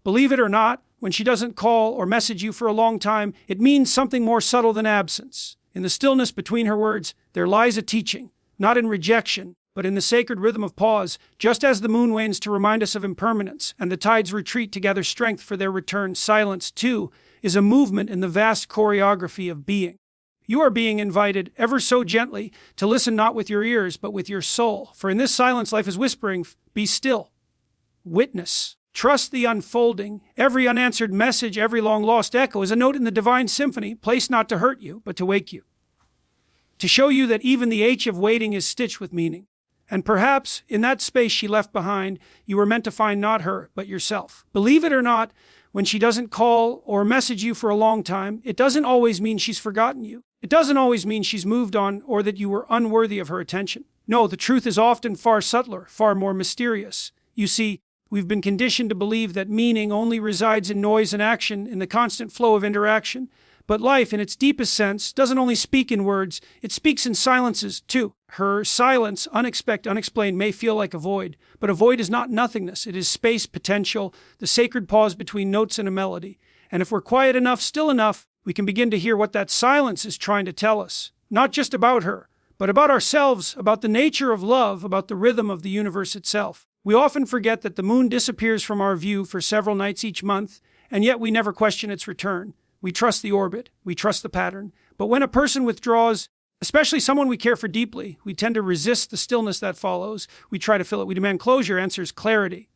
Believe it or not, when she doesn't call or message you for a long time, it means something more subtle than absence. In the stillness between her words, there lies a teaching, not in rejection, but in the sacred rhythm of pause, just as the moon wanes to remind us of impermanence, and the tides retreat to gather strength for their return. Silence, too, is a movement in the vast choreography of being. You are being invited, ever so gently, to listen not with your ears, but with your soul. For in this silence, life is whispering, be still. Witness. Trust the unfolding. Every unanswered message, every long-lost echo is a note in the divine symphony, placed not to hurt you, but to wake you. To show you that even the H of waiting is stitched with meaning. And perhaps, in that space she left behind, you were meant to find not her, but yourself. Believe it or not, when she doesn't call or message you for a long time, it doesn't always mean she's forgotten you. It doesn't always mean she's moved on or that you were unworthy of her attention. No, the truth is often far subtler, far more mysterious. You see, we've been conditioned to believe that meaning only resides in noise and action, in the constant flow of interaction. But life, in its deepest sense, doesn't only speak in words, it speaks in silences, too. Her silence, unexpected, unexplained, may feel like a void, but a void is not nothingness. It is space, potential, the sacred pause between notes and a melody. And if we're quiet enough, still enough, we can begin to hear what that silence is trying to tell us. Not just about her, but about ourselves, about the nature of love, about the rhythm of the universe itself. We often forget that the moon disappears from our view for several nights each month, and yet we never question its return. We trust the orbit, we trust the pattern. But when a person withdraws, especially someone we care for deeply, we tend to resist the stillness that follows. We try to fill it. We demand closure, answers clarity.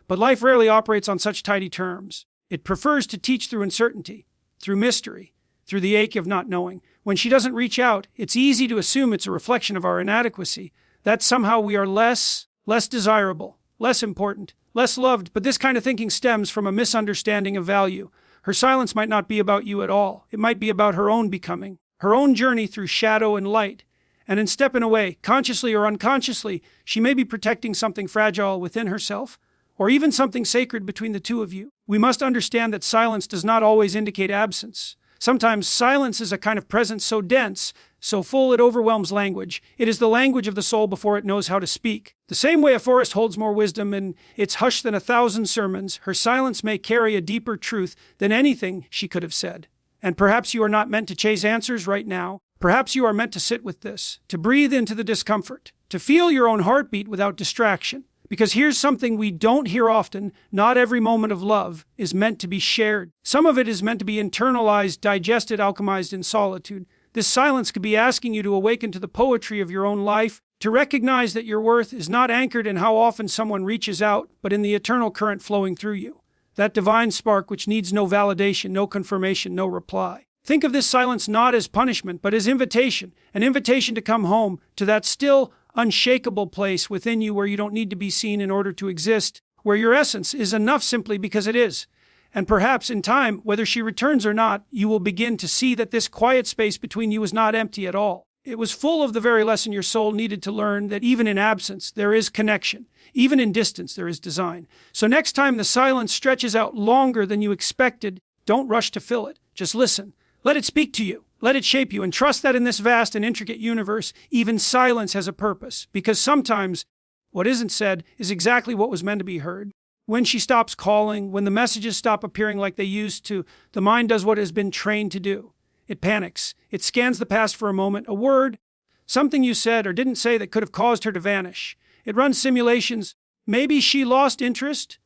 But life rarely operates on such tidy terms. It prefers to teach through uncertainty, through mystery, through the ache of not knowing. When she doesn't reach out, it's easy to assume it's a reflection of our inadequacy, that somehow we are less desirable, less important, less loved. But this kind of thinking stems from a misunderstanding of value. Her silence might not be about you at all. It might be about her own becoming, her own journey through shadow and light. And in stepping away, consciously or unconsciously, she may be protecting something fragile within herself, or even something sacred between the two of you. We must understand that silence does not always indicate absence. Sometimes silence is a kind of presence so dense, so full it overwhelms language. It is the language of the soul before it knows how to speak. The same way a forest holds more wisdom in its hush than 1,000 sermons, her silence may carry a deeper truth than anything she could have said. And perhaps you are not meant to chase answers right now. Perhaps you are meant to sit with this, to breathe into the discomfort, to feel your own heartbeat without distraction. Because here's something we don't hear often: not every moment of love is meant to be shared. Some of it is meant to be internalized, digested, alchemized in solitude. This silence could be asking you to awaken to the poetry of your own life, to recognize that your worth is not anchored in how often someone reaches out, but in the eternal current flowing through you. That divine spark which needs no validation, no confirmation, no reply. Think of this silence not as punishment, but as invitation, an invitation to come home to that still, unshakable place within you where you don't need to be seen in order to exist, where your essence is enough simply because it is. And perhaps in time, whether she returns or not, you will begin to see that this quiet space between you is not empty at all. It was full of the very lesson your soul needed to learn, that even in absence, there is connection. Even in distance, there is design. So next time the silence stretches out longer than you expected, don't rush to fill it. Just listen. Let it speak to you. Let it shape you, and trust that in this vast and intricate universe, even silence has a purpose, because sometimes what isn't said is exactly what was meant to be heard. When she stops calling, when the messages stop appearing like they used to, the mind does what it has been trained to do. It panics. It scans the past for a moment, a word, something you said or didn't say that could have caused her to vanish. It runs simulations. Maybe she lost interest.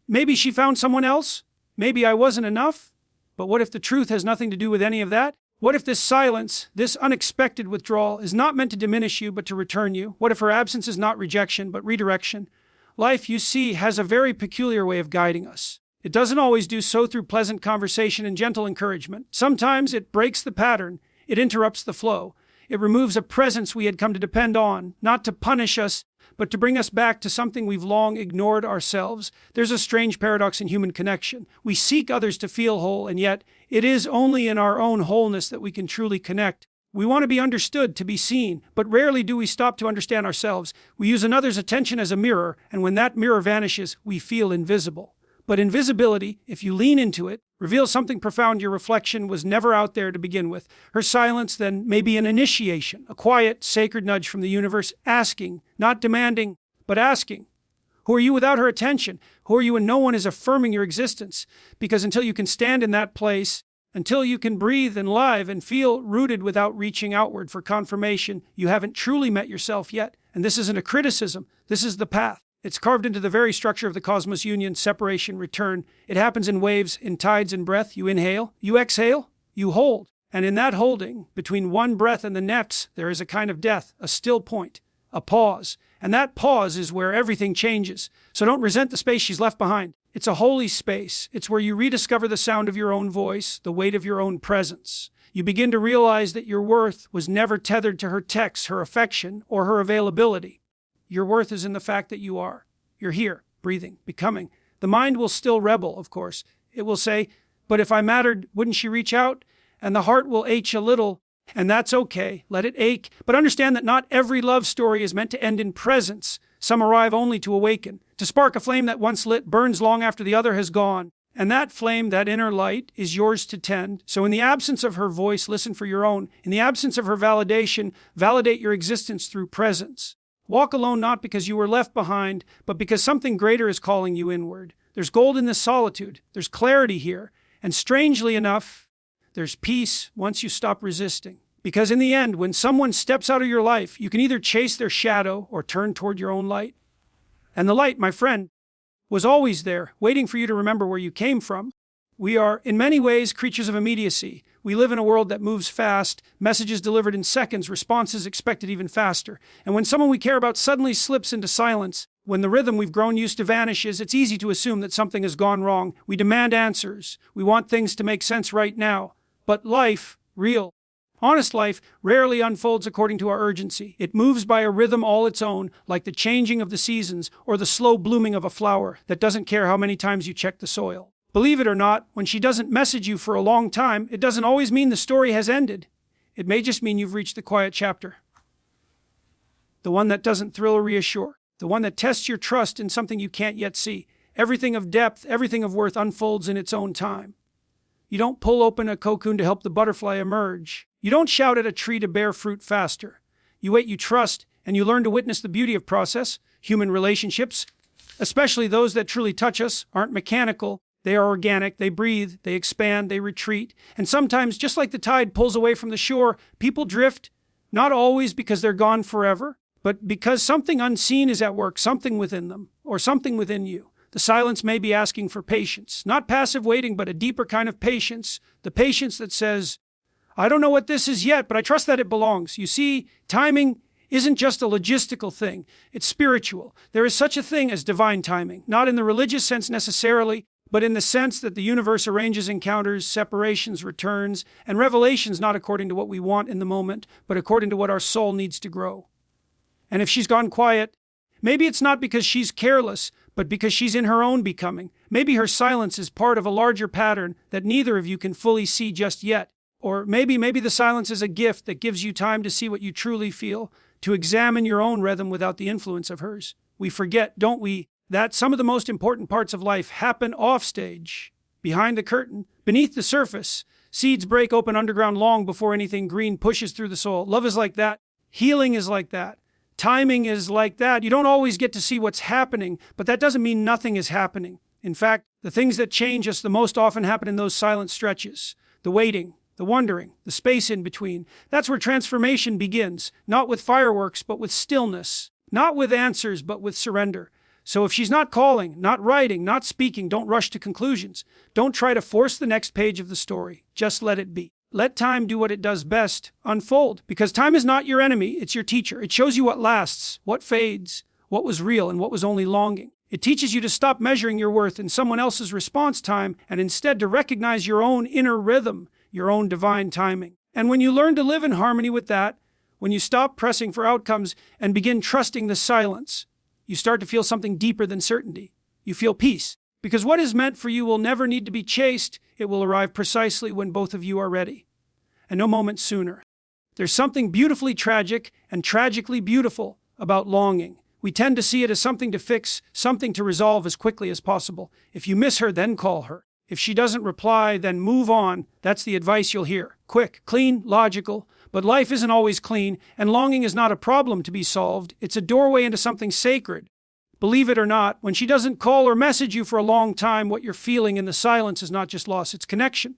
Maybe she found someone else. Maybe I wasn't enough. But what if the truth has nothing to do with any of that? What if this silence, this unexpected withdrawal, is not meant to diminish you, but to return you? What if her absence is not rejection, but redirection? Life, you see, has a very peculiar way of guiding us. It doesn't always do so through pleasant conversation and gentle encouragement. Sometimes it breaks the pattern. It interrupts the flow. It removes a presence we had come to depend on, not to punish us, but to bring us back to something we've long ignored ourselves. There's a strange paradox in human connection. We seek others to feel whole, and yet it is only in our own wholeness that we can truly connect. We want to be understood, to be seen, but rarely do we stop to understand ourselves. We use another's attention as a mirror, and when that mirror vanishes, we feel invisible. But invisibility, if you lean into it, reveals something profound. Your reflection was never out there to begin with. Her silence then may be an initiation, a quiet, sacred nudge from the universe, asking, not demanding, but asking, Who are you without her attention? Who are you when no one is affirming your existence? Because until you can stand in that place, until you can breathe and live and feel rooted without reaching outward for confirmation, you haven't truly met yourself yet. And this isn't a criticism. This is the path. It's carved into the very structure of the cosmos union, separation, return. It happens in waves, in tides, in breath. You inhale, you exhale, you hold. And in that holding, between one breath and the next, there is a kind of death, a still point, a pause. And that pause is where everything changes. So don't resent the space she's left behind. It's a holy space. It's where you rediscover the sound of your own voice, the weight of your own presence. You begin to realize that your worth was never tethered to her texts, her affection, or her availability. Your worth is in the fact that you are. You're here, breathing, becoming. The mind will still rebel, of course. It will say, but if I mattered, wouldn't she reach out? And the heart will ache a little, and that's okay. Let it ache. But understand that not every love story is meant to end in presence. Some arrive only to awaken, to spark a flame that once lit, burns long after the other has gone. And that flame, that inner light, is yours to tend. So in the absence of her voice, listen for your own. In the absence of her validation, validate your existence through presence. Walk alone not because you were left behind, but because something greater is calling you inward. There's gold in this solitude. There's clarity here. And strangely enough, there's peace once you stop resisting. Because in the end, when someone steps out of your life, you can either chase their shadow or turn toward your own light. And the light, my friend, was always there, waiting for you to remember where you came from. We are, in many ways, creatures of immediacy. We live in a world that moves fast, messages delivered in seconds, responses expected even faster. And when someone we care about suddenly slips into silence, when the rhythm we've grown used to vanishes, it's easy to assume that something has gone wrong. We demand answers. We want things to make sense right now. But life, real, honest life, rarely unfolds according to our urgency. It moves by a rhythm all its own, like the changing of the seasons or the slow blooming of a flower that doesn't care how many times you check the soil. Believe it or not, when she doesn't message you for a long time, it doesn't always mean the story has ended. It may just mean you've reached the quiet chapter. The one that doesn't thrill or reassure. The one that tests your trust in something you can't yet see. Everything of depth, everything of worth unfolds in its own time. You don't pull open a cocoon to help the butterfly emerge. You don't shout at a tree to bear fruit faster. You wait, you trust, and you learn to witness the beauty of process. Human relationships, especially those that truly touch us, aren't mechanical. They are organic, they breathe, they expand, they retreat. And sometimes, just like the tide pulls away from the shore, people drift, not always because they're gone forever, but because something unseen is at work, something within them, or something within you. The silence may be asking for patience, not passive waiting, but a deeper kind of patience, the patience that says, I don't know what this is yet, but I trust that it belongs. You see, timing isn't just a logistical thing, it's spiritual. There is such a thing as divine timing, not in the religious sense necessarily, but in the sense that the universe arranges encounters, separations, returns, and revelations not according to what we want in the moment, but according to what our soul needs to grow. And if she's gone quiet, maybe it's not because she's careless, but because she's in her own becoming. Maybe her silence is part of a larger pattern that neither of you can fully see just yet. Or maybe the silence is a gift that gives you time to see what you truly feel, to examine your own rhythm without the influence of hers. We forget, don't we, that some of the most important parts of life happen offstage, behind the curtain, beneath the surface. Seeds break open underground long before anything green pushes through the soil. Love is like that. Healing is like that. Timing is like that. You don't always get to see what's happening, but that doesn't mean nothing is happening. In fact, the things that change us the most often happen in those silent stretches. The waiting, the wondering, the space in between. That's where transformation begins. Not with fireworks, but with stillness. Not with answers, but with surrender. So if she's not calling, not writing, not speaking, don't rush to conclusions. Don't try to force the next page of the story. Just let it be. Let time do what it does best, unfold. Because time is not your enemy, it's your teacher. It shows you what lasts, what fades, what was real, and what was only longing. It teaches you to stop measuring your worth in someone else's response time and instead to recognize your own inner rhythm, your own divine timing. And when you learn to live in harmony with that, when you stop pressing for outcomes and begin trusting the silence, you start to feel something deeper than certainty. You feel peace. Because what is meant for you will never need to be chased. It will arrive precisely when both of you are ready. And no moment sooner. There's something beautifully tragic and tragically beautiful about longing. We tend to see it as something to fix, something to resolve as quickly as possible. If you miss her, then call her. If she doesn't reply, then move on. That's the advice you'll hear. Quick, clean, logical. But life isn't always clean, and longing is not a problem to be solved. It's a doorway into something sacred. Believe it or not, when she doesn't call or message you for a long time, what you're feeling in the silence is not just loss, it's connection.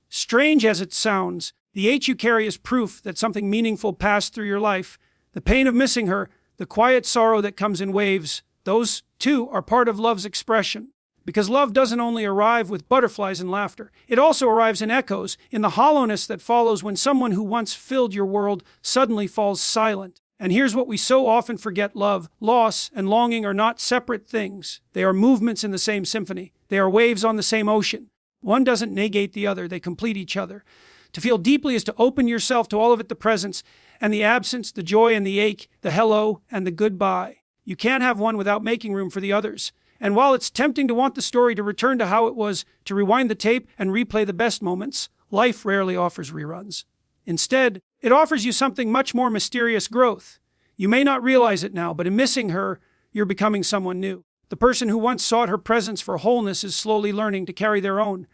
Strange as it sounds, the ache you carry is proof that something meaningful passed through your life. The pain of missing her, the quiet sorrow that comes in waves, those, too, are part of love's expression. Because love doesn't only arrive with butterflies and laughter, it also arrives in echoes, in the hollowness that follows when someone who once filled your world suddenly falls silent. And here's what we so often forget: love, loss, and longing are not separate things. They are movements in the same symphony. They are waves on the same ocean. One doesn't negate the other, they complete each other. To feel deeply is to open yourself to all of it, the presence and the absence, the joy and the ache, the hello and the goodbye. You can't have one without making room for the others. And while it's tempting to want the story to return to how it was, to rewind the tape and replay the best moments, life rarely offers reruns. Instead, it offers you something much more mysterious: growth. You may not realize it now, but in missing her, you're becoming someone new. The person who once sought her presence for wholeness is slowly learning to carry their own.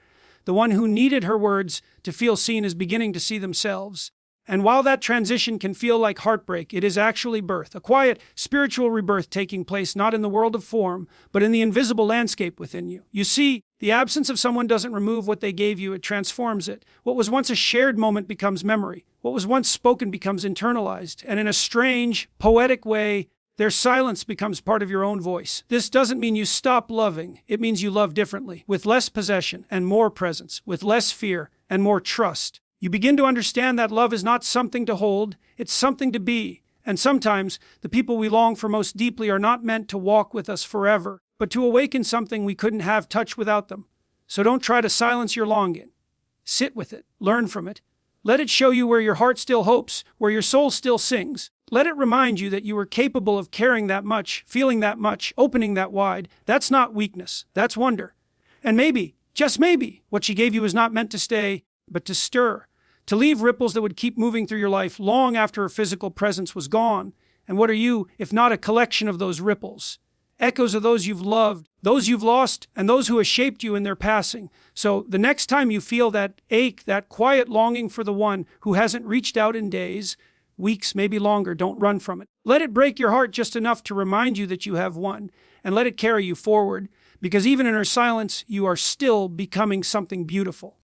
The one who needed her words to feel seen is beginning to see themselves. And while that transition can feel like heartbreak, it is actually birth, a quiet, spiritual rebirth taking place not in the world of form, but in the invisible landscape within you. You see, the absence of someone doesn't remove what they gave you, it transforms it. What was once a shared moment becomes memory. What was once spoken becomes internalized. And in a strange, poetic way, their silence becomes part of your own voice. This doesn't mean you stop loving. It means you love differently, with less possession and more presence, with less fear and more trust. You begin to understand that love is not something to hold, it's something to be. And sometimes, the people we long for most deeply are not meant to walk with us forever, but to awaken something we couldn't have touch without them. So don't try to silence your longing. Sit with it, learn from it. Let it show you where your heart still hopes, where your soul still sings. Let it remind you that you are capable of caring that much, feeling that much, opening that wide. That's not weakness, that's wonder. And maybe, just maybe, what she gave you is not meant to stay, but to stir, to leave ripples that would keep moving through your life long after her physical presence was gone. And what are you, if not a collection of those ripples? Echoes of those you've loved, those you've lost, and those who have shaped you in their passing. So the next time you feel that ache, that quiet longing for the one who hasn't reached out in days, weeks, maybe longer, don't run from it. Let it break your heart just enough to remind you that you have one, and let it carry you forward, because even in her silence, you are still becoming something beautiful.